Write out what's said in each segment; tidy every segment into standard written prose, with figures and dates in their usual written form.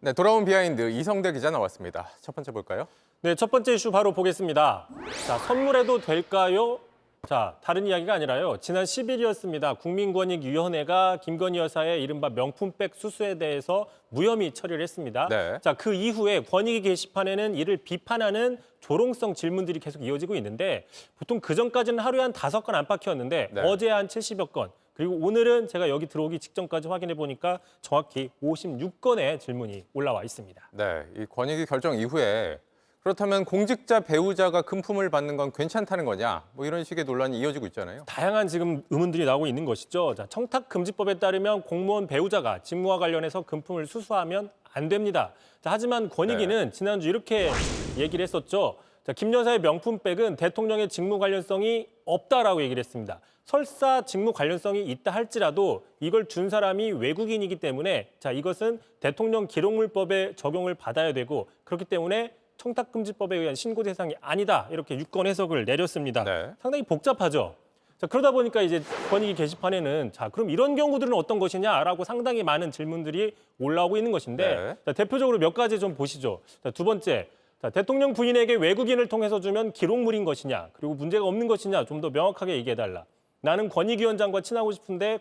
네, 돌아온 비하인드 이성대 기자 나왔습니다. 첫 번째 볼까요? 네, 첫 번째 이슈 바로 보겠습니다. 자, 선물해도 될까요? 자, 다른 이야기가 아니라요. 지난 10일이었습니다. 국민권익위원회가 김건희 여사의 이른바 명품백 수수에 대해서 무혐의 처리를 했습니다. 네. 자, 그 이후에 권익위 게시판에는 이를 비판하는 조롱성 질문들이 계속 이어지고 있는데 보통 그전까지는 하루에 한 5건 안팎이었는데 네. 어제 한 70여 건, 그리고 오늘은 제가 여기 들어오기 직전까지 확인해 보니까 정확히 56건의 질문이 올라와 있습니다. 네, 이 권익위 결정 이후에 그렇다면 공직자 배우자가 금품을 받는 건 괜찮다는 거냐? 뭐 이런 식의 논란이 이어지고 있잖아요. 다양한 지금 의문들이 나오고 있는 것이죠. 자, 청탁금지법에 따르면 공무원 배우자가 직무와 관련해서 금품을 수수하면 안 됩니다. 자, 하지만 권익위는 지난주 이렇게 얘기를 했었죠. 자, 김 여사의 명품백은 대통령의 직무 관련성이 없다라고 얘기를 했습니다. 설사 직무 관련성이 있다 할지라도 이걸 준 사람이 외국인이기 때문에 자, 이것은 대통령 기록물법에 적용을 받아야 되고 그렇기 때문에 청탁금지법에 의한 신고 대상이 아니다. 이렇게 유권 해석을 내렸습니다. 네. 상당히 복잡하죠. 자, 그러다 보니까 이제 권익위 게시판에는 자, 그럼 이런 경우들은 어떤 것이냐라고 상당히 많은 질문들이 올라오고 있는 것인데 네. 자, 대표적으로 몇 가지 좀 보시죠. 자, 두 번째, 자, 대통령 부인에게 외국인을 통해서 주면 기록물인 것이냐, 그리고 문제가 없는 것이냐 좀 더 명확하게 얘기해달라. 나는 권익위원장과 친하고 싶은데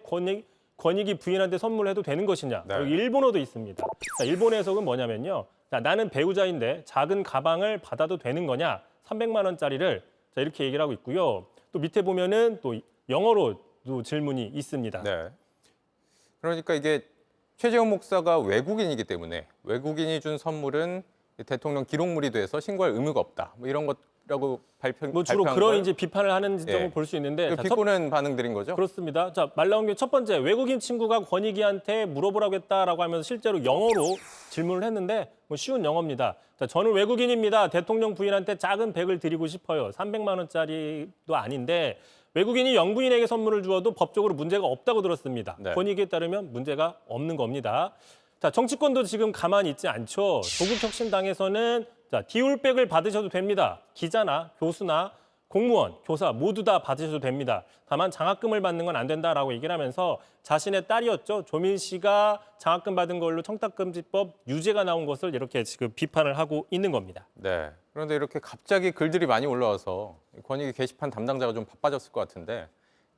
권익위 부인한테 선물해도 되는 것이냐. 네. 그리고 일본어도 있습니다. 자, 일본 해석은 뭐냐면요. 자, 나는 배우자인데 작은 가방을 받아도 되는 거냐? 300만 원짜리를 자, 이렇게 얘기를 하고 있고요. 또 밑에 보면은 또 영어로도 질문이 있습니다. 네. 그러니까 이게 최재형 목사가 외국인이기 때문에 외국인이 준 선물은 대통령 기록물이 돼서 신고할 의무가 없다. 뭐 이런 것라고 뭐 주로 발표한 그런 걸 이제 비판을 하는 점을 예. 볼 수 있는데 자, 비꼬는 반응들인 거죠? 그렇습니다. 자, 말 나온 게 첫 번째, 외국인 친구가 권익위한테 물어보라고 했다라고 하면서 실제로 영어로 질문을 했는데 뭐 쉬운 영어입니다. 자, 저는 외국인입니다. 대통령 부인한테 작은 백을 드리고 싶어요. 300만 원짜리도 아닌데 외국인이 영부인에게 선물을 주어도 법적으로 문제가 없다고 들었습니다. 네. 권익위에 따르면 문제가 없는 겁니다. 자, 정치권도 지금 가만히 있지 않죠. 조국혁신당에서는 자, 디올백을 받으셔도 됩니다. 기자나 교수나 공무원, 교사 모두 다 받으셔도 됩니다. 다만 장학금을 받는 건 안 된다라고 얘기를 하면서 자신의 딸이었죠. 조민 씨가 장학금 받은 걸로 청탁금지법 유죄가 나온 것을 이렇게 지금 비판을 하고 있는 겁니다. 네. 그런데 이렇게 갑자기 글들이 많이 올라와서 권익위 게시판 담당자가 좀 바빠졌을 것 같은데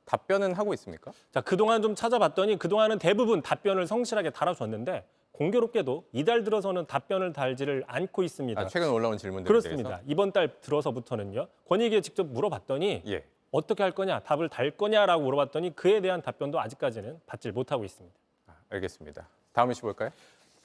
답변은 하고 있습니까? 자, 그동안 좀 찾아봤더니 그동안은 대부분 답변을 성실하게 달아줬는데 공교롭게도 이달 들어서는 답변을 달지를 않고 있습니다. 최근 올라온 질문들에 그렇습니다. 대해서? 이번 달 들어서부터는요. 권익위에 직접 물어봤더니 예. 어떻게 할 거냐, 답을 달 거냐라고 물어봤더니 그에 대한 답변도 아직까지는 받질 못하고 있습니다. 알겠습니다. 다음 이슈 볼까요?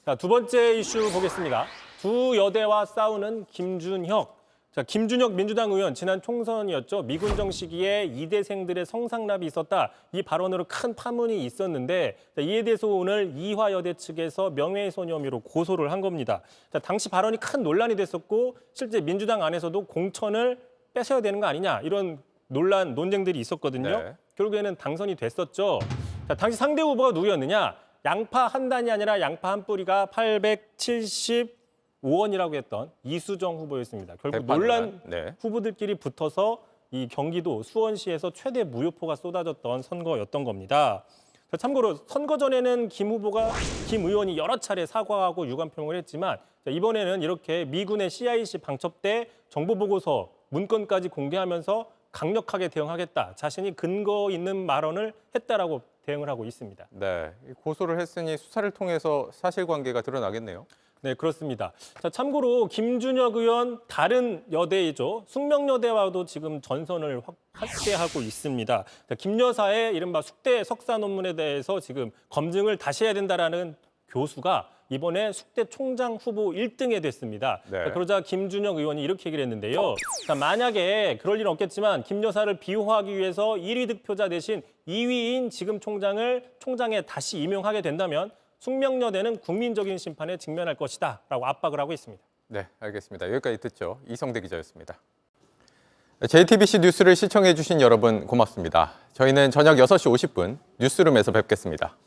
자, 두 번째 이슈 보겠습니다. 두 여대와 싸우는 김준혁. 자, 김준혁 민주당 의원 지난 총선이었죠. 미군정 시기에 이대생들의 성상납이 있었다. 이 발언으로 큰 파문이 있었는데 자, 이에 대해서 오늘 이화여대 측에서 명예훼손 혐의로 고소를 한 겁니다. 자, 당시 발언이 큰 논란이 됐었고 실제 민주당 안에서도 공천을 뺏어야 되는 거 아니냐 이런 논쟁들이 있었거든요. 네. 결국에는 당선이 됐었죠. 자, 당시 상대 후보가 누구였느냐? 양파 한 단이 아니라 양파 한 뿌리가 875원이라고 했던 이수정 후보였습니다. 결국 논란 네. 후보들끼리 붙어서 이 경기도 수원시에서 최대 무효포가 쏟아졌던 선거였던 겁니다. 자, 참고로 선거 전에는 김 의원이 여러 차례 사과하고 유감 표명을 했지만 자, 이번에는 이렇게 미군의 CIC 방첩대 정보보고서 문건까지 공개하면서 강력하게 대응하겠다. 자신이 근거 있는 발언을 했다라고 대응을 하고 있습니다. 네. 고소를 했으니 수사를 통해서 사실관계가 드러나겠네요. 네, 그렇습니다. 자, 참고로 김준혁 의원 다른 여대이죠. 숙명여대와도 지금 전선을 확대하고 있습니다. 자, 김 여사의 이른바 숙대 석사 논문에 대해서 지금 검증을 다시 해야 된다라는 교수가 이번에 숙대 총장 후보 1등에 됐습니다. 네. 자, 그러자 김준혁 의원이 이렇게 얘기를 했는데요. 자, 만약에 그럴 일은 없겠지만 김 여사를 비호하기 위해서 1위 득표자 대신 2위인 지금 총장에 다시 임용하게 된다면 숙명여대는 국민적인 심판에 직면할 것이다 라고 압박을 하고 있습니다. 네, 알겠습니다. 여기까지 듣죠. 이성대 기자였습니다. JTBC 뉴스를 시청해 주신 여러분 고맙습니다. 저희는 저녁 6시 50분 뉴스룸에서 뵙겠습니다.